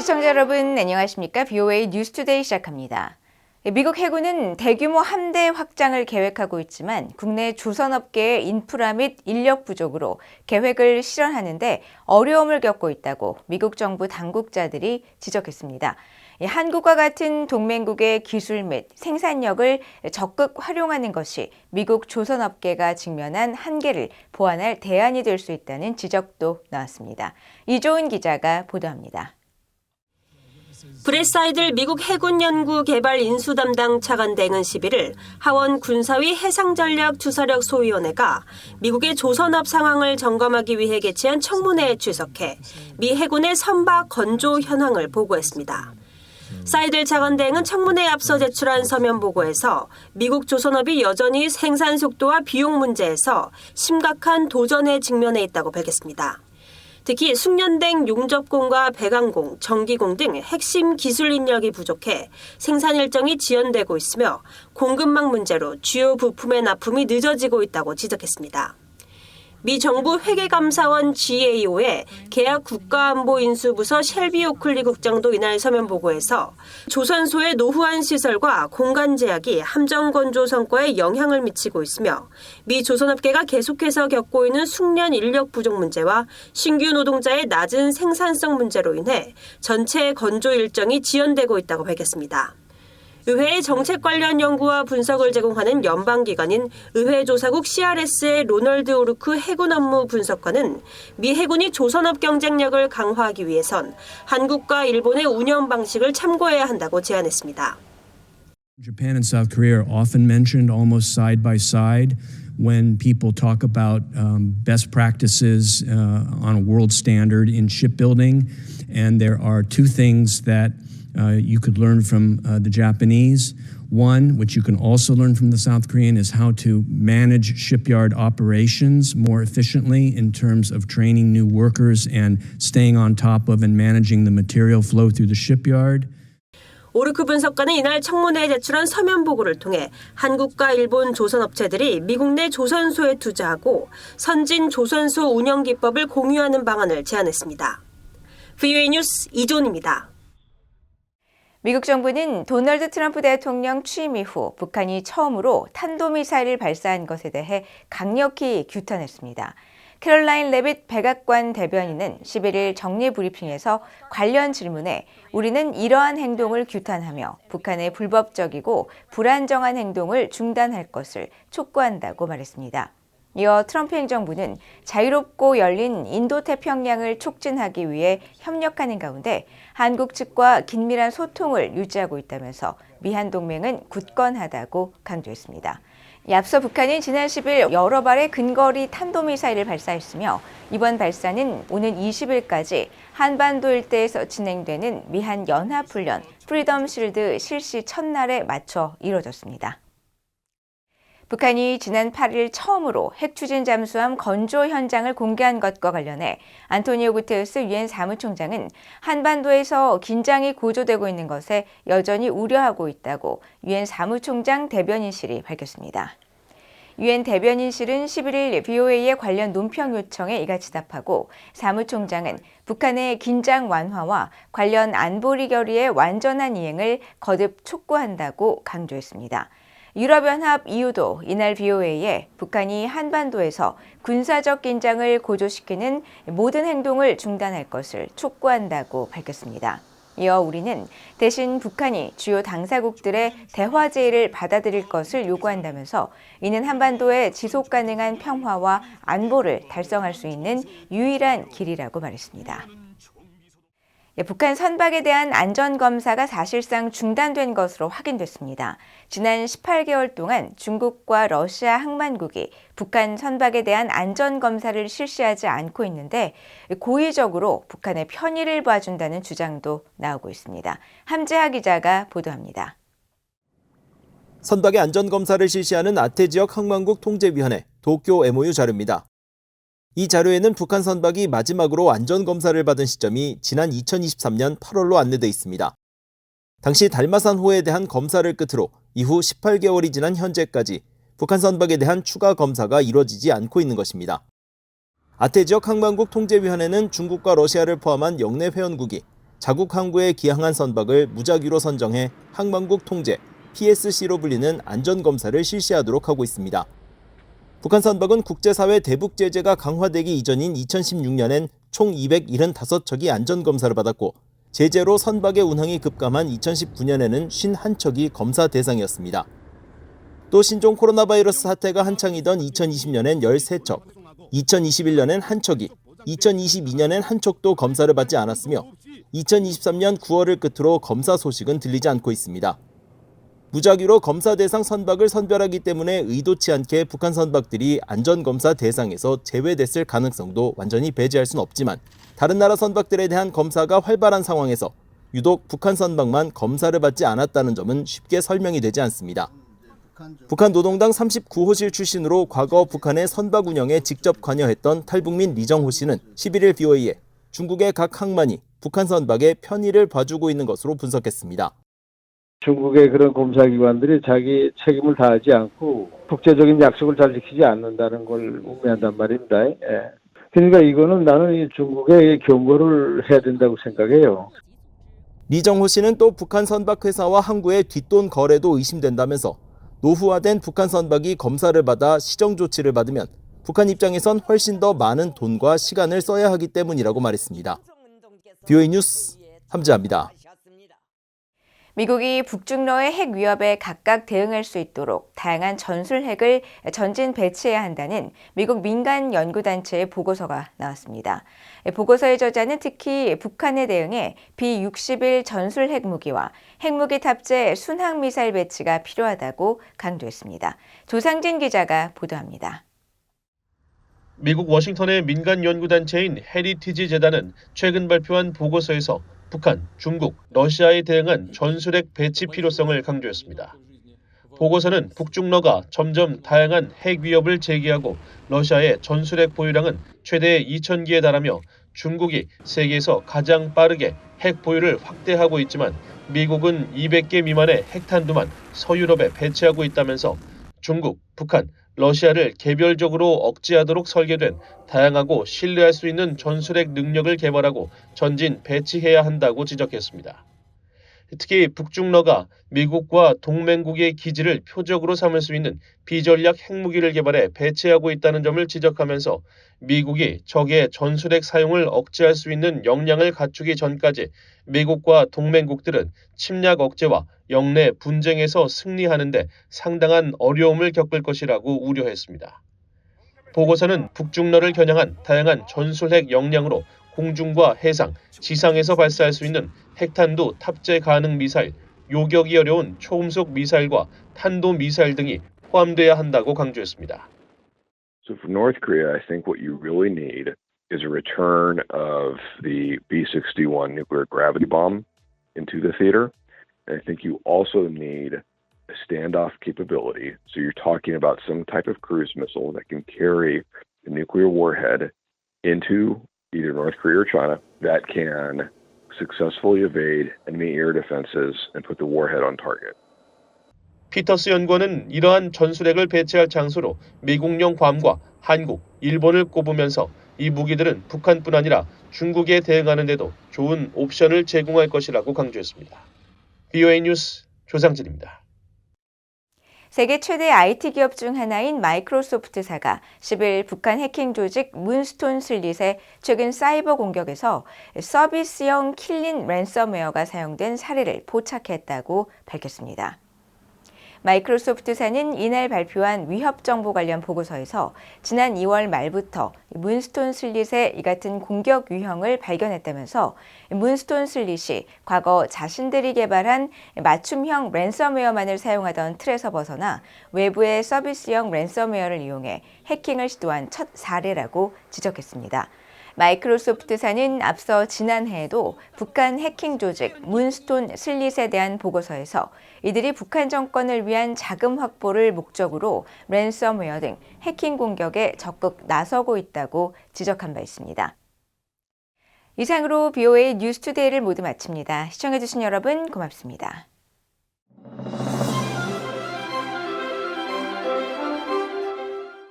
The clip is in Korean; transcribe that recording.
시청자 여러분 안녕하십니까? VOA 뉴스투데이 시작합니다. 미국 해군은 대규모 함대 확장을 계획하고 있지만 국내 조선업계의 인프라 및 인력 부족으로 계획을 실현하는데 어려움을 겪고 있다고 미국 정부 당국자들이 지적했습니다. 한국과 같은 동맹국의 기술 및 생산력을 적극 활용하는 것이 미국 조선업계가 직면한 한계를 보완할 대안이 될 수 있다는 지적도 나왔습니다. 이조은 기자가 보도합니다. 브렛 사이들 미국 해군연구개발 인수 담당 차관대행은 11일 하원 군사위 해상전략투사력소위원회가 미국의 조선업 상황을 점검하기 위해 개최한 청문회에 출석해 미 해군의 선박 건조 현황을 보고했습니다. 사이들 차관대행은 청문회에 앞서 제출한 서면 보고에서 미국 조선업이 여전히 생산 속도와 비용 문제에서 심각한 도전에 직면해 있다고 밝혔습니다. 특히 숙련된 용접공과 배관공, 전기공 등 핵심 기술 인력이 부족해 생산 일정이 지연되고 있으며 공급망 문제로 주요 부품의 납품이 늦어지고 있다고 지적했습니다. 미 정부 회계감사원 GAO의 계약 국가안보인수부서 셸비 오클리 국장도 이날 서면 보고에서 조선소의 노후한 시설과 공간 제약이 함정 건조 성과에 영향을 미치고 있으며 미 조선업계가 계속해서 겪고 있는 숙련 인력 부족 문제와 신규 노동자의 낮은 생산성 문제로 인해 전체 건조 일정이 지연되고 있다고 밝혔습니다. 의회의 정책 관련 연구와 분석을 제공하는 연방기관인 의회조사국 CRS의 로널드 오르크 해군 업무 분석관은 미 해군이 조선업 경쟁력을 강화하기 위해선 한국과 일본의 운영 방식을 참고해야 한다고 제안했습니다. Japan and South Korea are often mentioned almost side by side when people talk about best practices on a world standard in shipbuilding. And there are two things that you could learn from the Japanese. One, which you can also learn from the South Korean, is how to manage shipyard operations more efficiently in terms of training new workers and staying on top of and managing the material flow through the shipyard. 오르크 분석관은 이날 청문회에 제출한 서면 보고를 통해 한국과 일본 조선업체들이 미국 내 조선소에 투자하고 선진 조선소 운영 기법을 공유하는 방안을 제안했습니다. VOA 뉴스 이존입니다. 미국 정부는 도널드 트럼프 대통령 취임 이후 북한이 처음으로 탄도미사일을 발사한 것에 대해 강력히 규탄했습니다. 캐롤라인 레빗 백악관 대변인은 11일 정례 브리핑에서 관련 질문에 우리는 이러한 행동을 규탄하며 북한의 불법적이고 불안정한 행동을 중단할 것을 촉구한다고 말했습니다. 이어 트럼프 행정부는 자유롭고 열린 인도태평양을 촉진하기 위해 협력하는 가운데 한국 측과 긴밀한 소통을 유지하고 있다면서 미한 동맹은 굳건하다고 강조했습니다. 앞서 북한은 지난 10일 여러 발의 근거리 탄도미사일을 발사했으며 이번 발사는 오는 20일까지 한반도 일대에서 진행되는 미한 연합훈련 프리덤 실드 실시 첫날에 맞춰 이뤄졌습니다. 북한이 지난 8일 처음으로 핵추진 잠수함 건조 현장을 공개한 것과 관련해 안토니오 구테르스 유엔 사무총장은 한반도에서 긴장이 고조되고 있는 것에 여전히 우려하고 있다고 유엔 사무총장 대변인실이 밝혔습니다. 유엔 대변인실은 11일 VOA의 관련 논평 요청에 이같이 답하고 사무총장은 북한의 긴장 완화와 관련 안보리 결의의 완전한 이행을 거듭 촉구한다고 강조했습니다. 유럽연합 EU도 이날 VOA에 북한이 한반도에서 군사적 긴장을 고조시키는 모든 행동을 중단할 것을 촉구한다고 밝혔습니다. 이어 우리는 대신 북한이 주요 당사국들의 대화 제의를 받아들일 것을 요구한다면서 이는 한반도의 지속 가능한 평화와 안보를 달성할 수 있는 유일한 길이라고 말했습니다. 북한 선박에 대한 안전검사가 사실상 중단된 것으로 확인됐습니다. 지난 18개월 동안 중국과 러시아 항만국이 북한 선박에 대한 안전검사를 실시하지 않고 있는데 고의적으로 북한의 편의를 봐준다는 주장도 나오고 있습니다. 함재하 기자가 보도합니다. 선박의 안전검사를 실시하는 아태 지역 항만국 통제위원회 도쿄 MOU 자료입니다. 이 자료에는 북한 선박이 마지막으로 안전검사를 받은 시점이 지난 2023년 8월로 안내돼 있습니다. 당시 달마산호에 대한 검사를 끝으로 이후 18개월이 지난 현재까지 북한 선박에 대한 추가 검사가 이뤄지지 않고 있는 것입니다. 아태 지역 항만국 통제위원회는 중국과 러시아를 포함한 영내 회원국이 자국 항구에 기항한 선박을 무작위로 선정해 항만국 통제, PSC로 불리는 안전검사를 실시하도록 하고 있습니다. 북한 선박은 국제사회 대북 제재가 강화되기 이전인 2016년엔 총 275척이 안전검사를 받았고 제재로 선박의 운항이 급감한 2019년에는 51척이 검사 대상이었습니다. 또 신종 코로나 바이러스 사태가 한창이던 2020년엔 13척, 2021년엔 1척이, 2022년엔 1척도 검사를 받지 않았으며 2023년 9월을 끝으로 검사 소식은 들리지 않고 있습니다. 무작위로 검사 대상 선박을 선별하기 때문에 의도치 않게 북한 선박들이 안전검사 대상에서 제외됐을 가능성도 완전히 배제할 수는 없지만 다른 나라 선박들에 대한 검사가 활발한 상황에서 유독 북한 선박만 검사를 받지 않았다는 점은 쉽게 설명이 되지 않습니다. 북한 노동당 39호실 출신으로 과거 북한의 선박 운영에 직접 관여했던 탈북민 리정호 씨는 11일 BOA에 중국의 각 항만이 북한 선박의 편의를 봐주고 있는 것으로 분석했습니다. 중국의 그런 검사기관들이 자기 책임을 다하지 않고 국제적인 약속을 잘 지키지 않는다는 걸 우려한단 말입니다. 예. 그러니까 이거는 나는 이 중국에 경고를 해야 된다고 생각해요. 리정호 씨는 또 북한 선박 회사와 항구의 뒷돈 거래도 의심된다면서 노후화된 북한 선박이 검사를 받아 시정 조치를 받으면 북한 입장에선 훨씬 더 많은 돈과 시간을 써야 하기 때문이라고 말했습니다. BOA 뉴스 함지아입니다. 미국이 북중러의 핵 위협에 각각 대응할 수 있도록 다양한 전술 핵을 전진 배치해야 한다는 미국 민간 연구단체의 보고서가 나왔습니다. 보고서의 저자는 특히 북한에 대응해 B-61 전술 핵무기와 핵무기 탑재 순항미사일 배치가 필요하다고 강조했습니다. 조상진 기자가 보도합니다. 미국 워싱턴의 민간 연구단체인 헤리티지 재단은 최근 발표한 보고서에서 북한, 중국, 러시아에 대응한 전술핵 배치 필요성을 강조했습니다. 보고서는 북중러가 점점 다양한 핵 위협을 제기하고 러시아의 전술핵 보유량은 최대 2,000기에 달하며 중국이 세계에서 가장 빠르게 핵 보유를 확대하고 있지만 미국은 200개 미만의 핵탄두만 서유럽에 배치하고 있다면서 중국, 북한, 러시아를 개별적으로 억제하도록 설계된 다양하고 신뢰할 수 있는 전술핵 능력을 개발하고 전진 배치해야 한다고 지적했습니다. 특히 북중러가 미국과 동맹국의 기지를 표적으로 삼을 수 있는 비전략 핵무기를 개발해 배치하고 있다는 점을 지적하면서 미국이 적의 전술핵 사용을 억제할 수 있는 역량을 갖추기 전까지 미국과 동맹국들은 침략 억제와 영내 분쟁에서 승리하는 데 상당한 어려움을 겪을 것이라고 우려했습니다. 보고서는 북중러를 겨냥한 다양한 전술핵 역량으로 공중과 해상, 지상에서 발사할 수 있는 핵탄두 탑재 가능 미사일, 요격이 어려운 초음속 미사일과 탄도 미사일 등이 포함돼야 한다고 강조했습니다. So for North Korea, I think what you really need is a return of the B-61 nuclear gravity bomb into the theater. And I think you also need a standoff capability. So you're talking about some type of cruise missile that can carry a nuclear warhead into either North Korea or China that can successfully evade enemy air defenses and put the warhead on target. 피터스 연구원은 이러한 전술핵을 배치할 장소로 미국령 괌과 한국, 일본을 꼽으면서 이 무기들은 북한뿐 아니라 중국에 대응하는 데도 좋은 옵션을 제공할 것이라고 강조했습니다. BOA 뉴스 조상진입니다. 세계 최대 IT 기업 중 하나인 마이크로소프트사가 10일 북한 해킹 조직 문스톤 슬릿의 최근 사이버 공격에서 서비스형 킬린 랜섬웨어가 사용된 사례를 포착했다고 밝혔습니다. 마이크로소프트사는 이날 발표한 위협 정보 관련 보고서에서 지난 2월 말부터 문스톤 슬릿의 이 같은 공격 유형을 발견했다면서 문스톤 슬릿이 과거 자신들이 개발한 맞춤형 랜섬웨어만을 사용하던 틀에서 벗어나 외부의 서비스형 랜섬웨어를 이용해 해킹을 시도한 첫 사례라고 지적했습니다. 마이크로소프트사는 앞서 지난해에도 북한 해킹 조직 문스톤 슬릿에 대한 보고서에서 이들이 북한 정권을 위한 자금 확보를 목적으로 랜섬웨어 등 해킹 공격에 적극 나서고 있다고 지적한 바 있습니다. 이상으로 BOA 뉴스투데이를 모두 마칩니다. 시청해주신 여러분 고맙습니다.